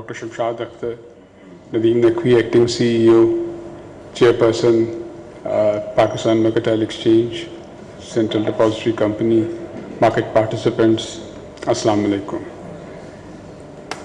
Dr. Shamshad Akhtar, Nadeem Naqvi, Acting CEO, Chairperson, Pakistan Mercantile Exchange, Central Depository Company, market participants, Assalamu alaikum.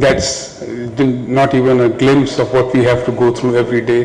that's not even a glimpse of what we have to go through every day.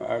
a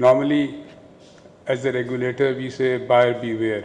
Normally as a regulator we say buyer beware,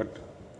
but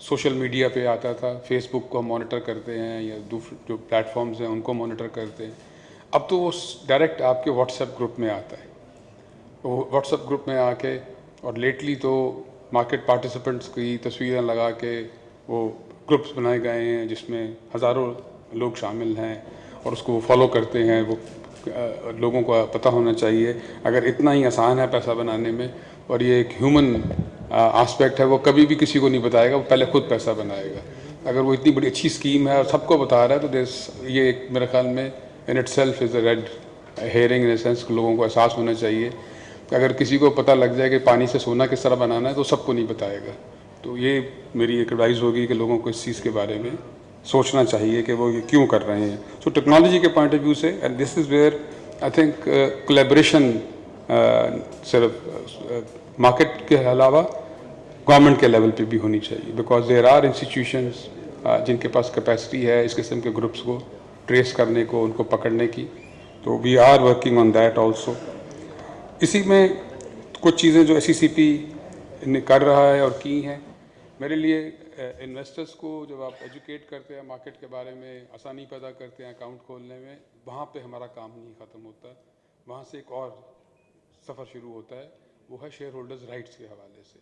social media پہ آتا تھا، face بک کو ہم monitor کرتے ہیں یا جو plate forms ہیں ان کو مانیٹر کرتے ہیں. اب تو وہ ڈائریکٹ آپ کے واٹس ایپ گروپ میں آتا ہے. وہ واٹس ایپ گروپ میں آ کے، اور لیٹلی تو مارکیٹ پارٹیسپینٹس کی تصویریں لگا کے وہ گروپس بنائے گئے ہیں جس میں ہزاروں لوگ شامل ہیں اور اس کو فالو کرتے ہیں. وہ لوگوں کو پتہ ہونا چاہیے اگر اتنا ہی آسان ہے پیسہ بنانے میں اور یہ ایک ہیومن آسپیکٹ ہے، وہ کبھی بھی کسی کو نہیں بتائے گا، وہ پہلے خود پیسہ بنائے گا. اگر وہ اتنی بڑی اچھی اسکیم ہے اور سب کو بتا رہا ہے تو یہ ایک میرے خیال میں in itself is a red herring in a sense. لوگوں کو احساس ہونا چاہیے کہ اگر کسی کو پتہ لگ جائے کہ پانی سے سونا کس طرح بنانا ہے تو سب کو نہیں بتائے گا. تو یہ میری ایک ایڈوائز ہوگی کہ لوگوں کو اس چیز کے بارے میں سوچنا چاہیے کہ وہ یہ کیوں کر رہے ہیں. سو ٹیکنالوجی کے پوائنٹ آف ویو سے، and this is where I think collaboration صرف مارکیٹ کے علاوہ گورنمنٹ کے لیول پہ بھی ہونی چاہیے، بیکاز دیر آر انسٹیٹیوشنز جن کے پاس کیپیسٹی ہے اس قسم کے گروپس کو ٹریس کرنے کو، ان کو پکڑنے کی. تو we are working on that also. اسی میں کچھ چیزیں جو ایس سی پی نے کر رہا ہے اور کی ہیں. میرے لیے انویسٹرز کو جب آپ ایجوکیٹ کرتے ہیں مارکیٹ کے بارے میں، آسانی پیدا کرتے ہیں اکاؤنٹ کھولنے میں، وہاں پہ ہمارا کام نہیں ختم ہوتا. وہاں سے ایک اور سفر شروع ہوتا ہے، وہ ہے شیئر ہولڈرز رائٹس کے حوالے سے.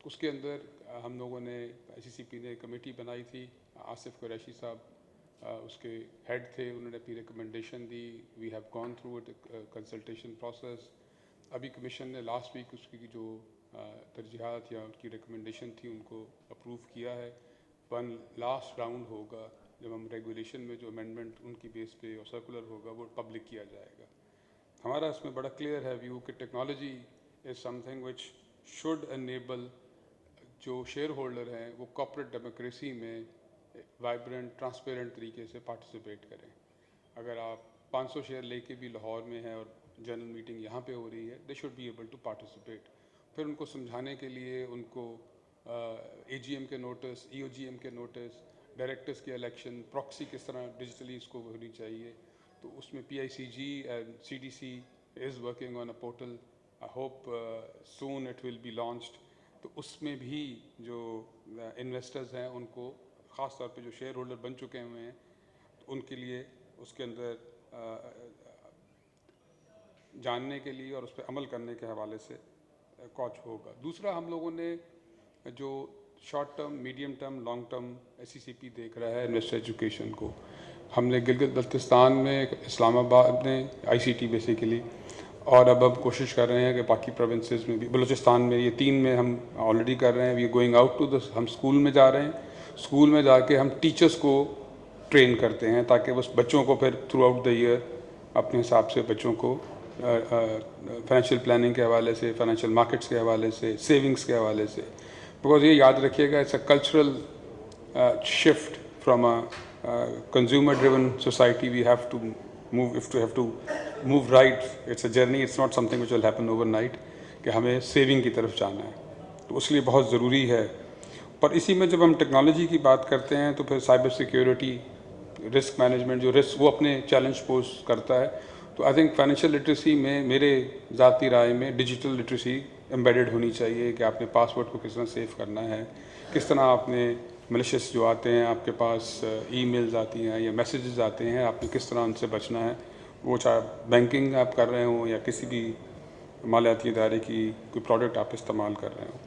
اس کے اندر ہم لوگوں نے ایس سی پی نے کمیٹی بنائی تھی، آصف قریشی صاحب اس کے ہیڈ تھے. انہوں نے اپنی ریکمنڈیشن دی. We have gone through it consultation process. ابھی کمیشن نے لاسٹ ویک اس کی جو ترجیحات یا ان کی ریکمنڈیشن تھی ان کو اپروو کیا ہے. ون لاسٹ راؤنڈ ہوگا جب ہم ریگولیشن میں جو امینڈمنٹ ان کی بیس پہ اور سرکولر ہوگا وہ پبلک کیا جائے گا. ہمارا اس میں بڑا کلیئر ہے ویو کہ technology is something which should enable جو شیئر ہولڈر ہیں وہ کارپوریٹ ڈیموکریسی میں وائبرنٹ ٹرانسپیرنٹ طریقے سے پارٹیسپیٹ کریں. اگر آپ 500 شیئر لے کے بھی لاہور میں ہیں اور جنرل میٹنگ یہاں پہ ہو رہی ہے، they should be able to participate. پھر ان کو سمجھانے کے لیے ان کو اے جی ایم کے notice, E O G M کے نوٹس، ڈائریکٹرز کے الیکشن، پراکسی کس طرح ڈیجیٹلی اس کو ہونی چاہیے. تو اس میں P I C G and C D C is working on a portal. I hope soon it will be launched. تو اس میں بھی جو انویسٹرز ہیں ان کو، خاص طور پہ جو شیئر ہولڈر بن چکے ہوئے ہیں، ان کے لیے اس کے اندر جاننے کے لیے اور اس پہ عمل کرنے کے حوالے سے کوچ ہوگا. دوسرا، ہم لوگوں نے جو short term, medium term, long term S C P دیکھ رہا ہے انویسٹر ایجوکیشن کو، ہم نے گلگت بلتستان میں، اسلام آباد میں آئی سی ٹی بیسیکلی، اور اب کوشش کر رہے ہیں کہ باقی پروونسز میں بھی، بلوچستان میں، یہ 3 میں ہم آلریڈی کر رہے ہیں. وی گوئنگ آؤٹ ٹو ہم اسکول میں جا رہے ہیں. اسکول میں جا کے ہم ٹیچرس کو ٹرین کرتے ہیں تاکہ اس بچوں کو پھر تھرو آؤٹ دا ایئر اپنے حساب سے بچوں کو فائنینشیل پلاننگ کے حوالے سے، فائنینشیل مارکیٹس کے حوالے سے، سیونگس کے حوالے سے. بیکاز یہ یاد رکھیے گا، it's a cultural shift from a consumer driven society. We have to move, if to have to move right. It's a journey, it's not something which will happen overnight, کہ ہمیں saving کی طرف جانا ہے. تو اس لیے بہت ضروری ہے. پر اسی میں جب ہم ٹیکنالوجی کی بات کرتے ہیں تو پھر سائبر سیکیورٹی، رسک مینجمنٹ، جو رسک وہ اپنے چیلنج پوز کرتا ہے. تو آئی تھنک فائنینشیل لٹریسی میں میرے ذاتی رائے میں ڈیجیٹل لٹریسی امبیڈڈ ہونی چاہیے، کہ آپ نے پاسورڈ کو کس طرح سیو کرنا ہے، کس طرح آپ نے ملیشیس جو آتے ہیں آپ کے پاس، ای میلز آتی ہیں یا میسیجز آتے ہیں، آپ نے کس طرح ان سے بچنا ہے. وہ چاہے بینکنگ آپ کر رہے ہوں یا کسی بھی مالیاتی ادارے کی کوئی پروڈکٹ آپ استعمال کر رہے ہوں.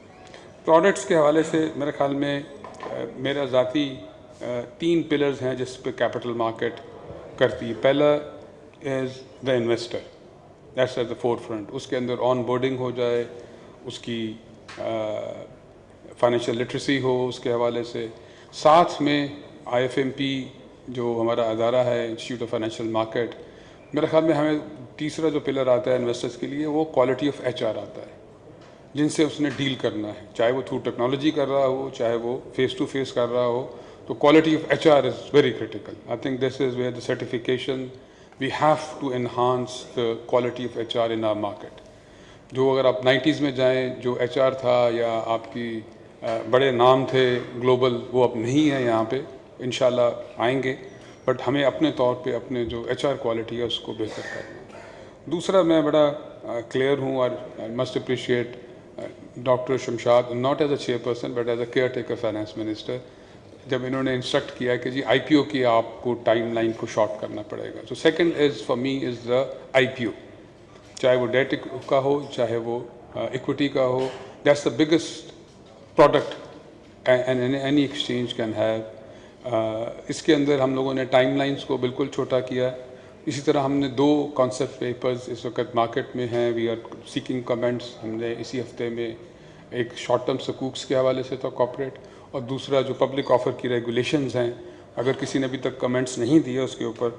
پروڈکٹس کے حوالے سے میرے خیال میں میرا ذاتی 3 پلرز ہیں جس پہ کیپٹل مارکیٹ کرتی ہے. پہلا is the investor, that's at the forefront. اس کے اندر آن بورڈنگ ہو جائے، اس کی فائنینشیل لٹریسی ہو اس کے حوالے سے. ساتھ میں آئی ایف ایم پی جو ہمارا ادارہ ہے، انسٹیٹیوٹ آف فائنینشیل مارکیٹ، میرے خیال میں ہمیں تیسرا جو پلر آتا ہے انویسٹرز کے لیے وہ کوالٹی آف ایچ آر آتا ہے، جن سے اس نے ڈیل کرنا ہے، چاہے وہ تھرو ٹیکنالوجی کر رہا ہو، چاہے وہ فیس ٹو فیس کر رہا ہو. تو quality of H R is very critical. I think this is where the certification we have to enhance the quality of H R in our market. جو اگر آپ 90s میں جائیں، جو ایچ آر تھا یا آپ کی بڑے نام تھے گلوبل، وہ اب نہیں ہے یہاں پہ. انشاءاللہ آئیں گے، بٹ ہمیں اپنے طور پہ اپنے جو ایچ آر کوالٹی ہے اس کو بہتر کرنا ہے. دوسرا، میں بڑا کلیئر ہوں اور must appreciate doctor Shamshad, not as a chairperson but as a care taker finance minister, جب انہوں نے انسٹرکٹ کیا کہ جی آئی پی او کی آپ کو ٹائم لائن کو شارٹ کرنا پڑے گا. So second is for me از دا آئی پی او, چاہے وہ ڈیٹ کا ہو چاہے وہ ایکوٹی کا ہو, that's the biggest product any exchange can have. اس کے اندر ہم لوگوں نے ٹائم لائنس کو بالکل چھوٹا کیا. اسی طرح ہم نے 2 کانسیپٹ پیپرز اس وقت مارکیٹ میں ہیں, وی آر سیکنگ کمنٹس. ہم نے اسی ہفتے میں ایک شارٹ ٹرم سکوکس کے حوالے سے تھا کارپوریٹ, اور دوسرا جو پبلک آفر کی ریگولیشنز ہیں, اگر کسی نے ابھی تک کمنٹس نہیں دیے اس کے اوپر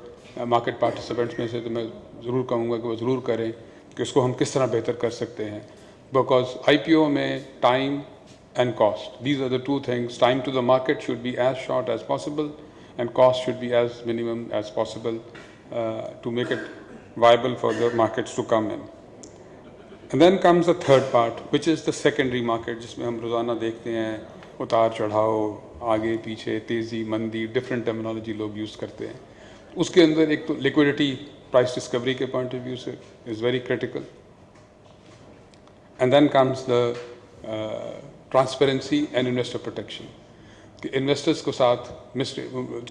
مارکیٹ پارٹیسپینٹس میں سے, تو میں ضرور کہوں گا کہ وہ ضرور کریں کہ اس کو ہم کس طرح بہتر کر سکتے ہیں. بیکاز آئی پی او میں time and cost, these are the 2 things. Time to the market should be as short as possible and cost should be as minimum as possible to make it viable for the markets to come in. And then comes the third part, which is the secondary market, جس میں ہم روزانہ دیکھتے ہیں اتار چڑھاؤ, آگے پیچھے, تیزی مندی, ڈفرینٹ ٹرمینالوجی لوگ یوز کرتے ہیں. اس کے اندر ایک تو لیکوڈیٹی پرائس ڈسکوری کے پوائنٹ آف ویو سے is very critical. And then comes the transparency and investor protection, کہ انویسٹرس کو ساتھ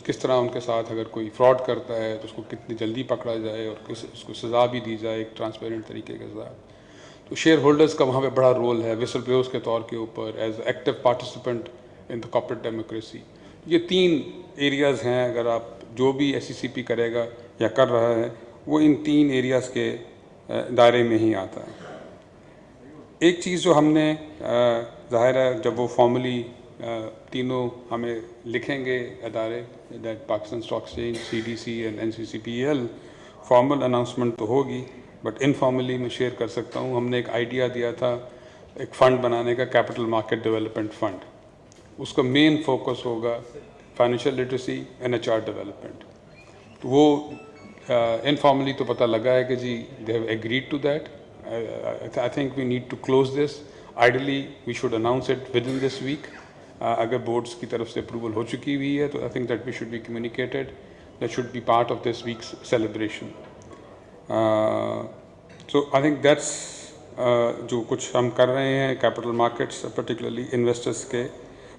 کس طرح ان کے ساتھ اگر کوئی فراڈ کرتا ہے تو اس کو کتنی جلدی پکڑا جائے اور اس کو سزا بھی دی جائے ایک ٹرانسپیرنٹ طریقے کے ساتھ. تو شیئر ہولڈرز کا وہاں پہ بڑا رول ہے وسل بلوئرز کے طور کے اوپر as active participant in the corporate democracy. یہ 3 ایریاز ہیں, اگر آپ جو بھی ایس سی سی پی کرے گا یا کر رہا ہے وہ ان 3 ایریاز کے دائرے میں ہی آتا ہے. ایک چیز جو ہم نے ظاہر ہے جب وہ فارملی تینوں ہمیں لکھیں گے ادارے, that Pakistan stock exchange, C D C and N C C P L, formal announcement تو ہوگی بٹ انفارملی میں شیئر کر سکتا ہوں. ہم نے ایک آئیڈیا دیا تھا ایک فنڈ بنانے کا, کیپٹل مارکیٹ ڈیولپمنٹ فنڈ. اس کا مین فوکس ہوگا financial literacy and H R development. تو وہ انفارملی تو پتہ لگا ہے کہ جی they have agreed to that. I think we need to close this. Ideally we should announce it within this week. اگر بورڈس کی طرف سے اپروول ہو چکی ہوئی ہے تو I think that we should be communicated. That should be part of this week's celebration. So I think that's جو کچھ ہم کر رہے ہیں کیپٹل مارکیٹس پرٹیکولرلی انویسٹرس کے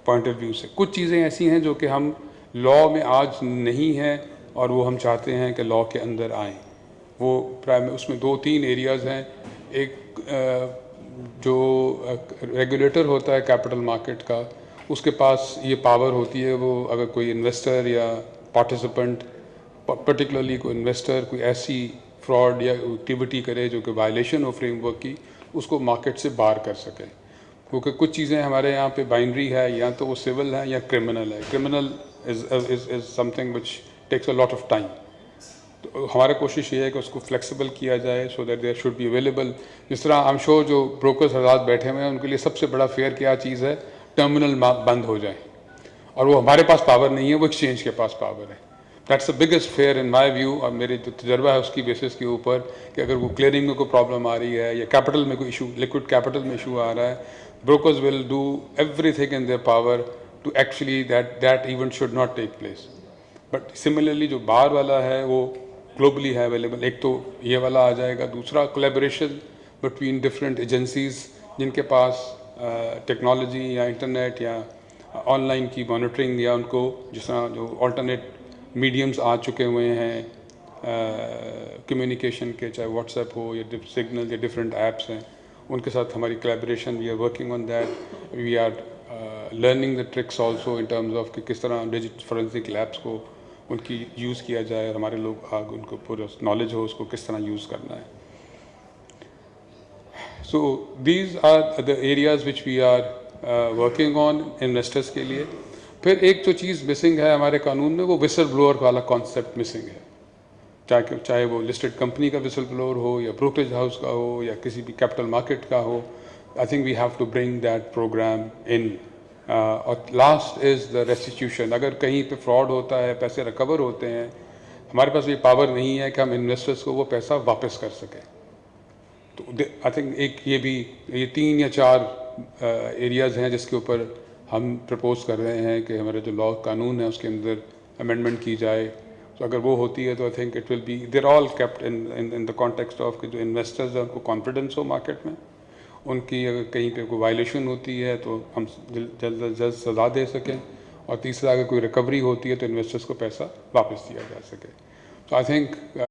پوائنٹ آف ویو سے. کچھ چیزیں ایسی ہیں جو کہ ہم لا میں آج نہیں ہیں اور وہ ہم چاہتے ہیں کہ لا کے اندر آئیں. وہ اس میں 2-3 ایریاز ہیں. ایک جو ریگولیٹر ہوتا ہے کیپٹل مارکیٹ کا, اس کے پاس یہ پاور ہوتی ہے, وہ اگر کوئی انویسٹر یا پارٹیسپینٹ, پرٹیکولرلی کوئی انویسٹر کوئی ایسی فراڈ یا ایکٹیویٹی کرے جو کہ وائلیشن ہو فریم ورک کی, اس کو مارکیٹ سے باہر کر سکے. کیونکہ کچھ چیزیں ہمارے یہاں پہ بائنری ہے, یا تو وہ سول ہے یا کرمنل ہے. Criminal is something which takes a lot of time. تو ہمارا کوشش یہ ہے کہ اس کو فلیکسیبل کیا جائے so that there should be available. جس طرح آئی ایم شیور جو بروکرز حضرات بیٹھے ہوئے ہیں ان کے لیے سب سے بڑا فیئر کیا چیز ہے, ٹرمینل بند ہو جائیں, اور وہ ہمارے پاس پاور نہیں ہے, وہ ایکسچینج کے پاس پاور ہے. That's the biggest fear in my view, اور میرے جو تجربہ ہے اس کی بیسس کے اوپر کہ اگر وہ کلیئرنگ میں کوئی پرابلم آ رہی ہے یا کیپٹل میں کوئی ایشو, لیکوڈ کیپٹل میں ایشو آ رہا ہے, brokers will do everything in their power to actually that event should not take place. But similarly جو باہر والا ہے وہ گلوبلی ہے اویلیبل. ایک تو یہ والا آ جائے گا, دوسرا کولیبریشن بٹوین ڈفرینٹ ایجنسیز جن کے پاس ٹیکنالوجی یا انٹرنیٹ یا آن لائن کی مانیٹرنگ یا ان کو جس طرح جو آلٹرنیٹ میڈیمز آ چکے ہوئے ہیں کمیونیکیشن کے, چاہے واٹس ایپ ہو یا سگنل یا ڈفرینٹ ایپس ہیں, ان کے ساتھ ہماری collaboration, we are working on that. We are learning the tricks also in terms of کہ کس طرح ڈیجیٹل فورینسک لیبس کو ان کی یوز کیا جائے, اور ہمارے لوگ ان کو پورا نالج ہو اس کو کس طرح یوز کرنا ہے. So these are the areas which we are working on investors کے لیے. پھر ایک جو چیز مسنگ ہے ہمارے قانون میں وہ وسل بلوور والا کانسیپٹ مسنگ ہے, چاہے وہ لسٹڈ کمپنی کا وسل بلوور ہو یا بروکریج ہاؤس کا ہو یا کسی بھی کیپٹل مارکیٹ کا ہو. I think we have to bring that program in. اور لاسٹ از دا ریسٹیٹیوشن. اگر کہیں پہ فراڈ ہوتا ہے, پیسے ریکور ہوتے ہیں, ہمارے پاس یہ پاور نہیں ہے کہ ہم انویسٹرس کو وہ پیسہ واپس کر سکیں. تو آئی تھنک ایک یہ بھی, یہ 3 یا 4 ایریاز ہیں جس کے اوپر ہم پرپوز کر رہے ہیں کہ ہمارے جو لا قانون ہے اس کے اندر امینڈمنٹ کی جائے. تو اگر وہ ہوتی ہے تو I think it will be there all kept in the context of کہ جو انویسٹرز ہیں ان کو کانفیڈنس ہو مارکیٹ میں, ان کی اگر کہیں پہ کوئی وائلیشن ہوتی ہے تو ہم جلد از جلد سزا دے سکیں، اور تیسرا اگر کوئی ریکوری ہوتی ہے تو انویسٹرز کو پیسہ واپس دیا جا سکے. So I think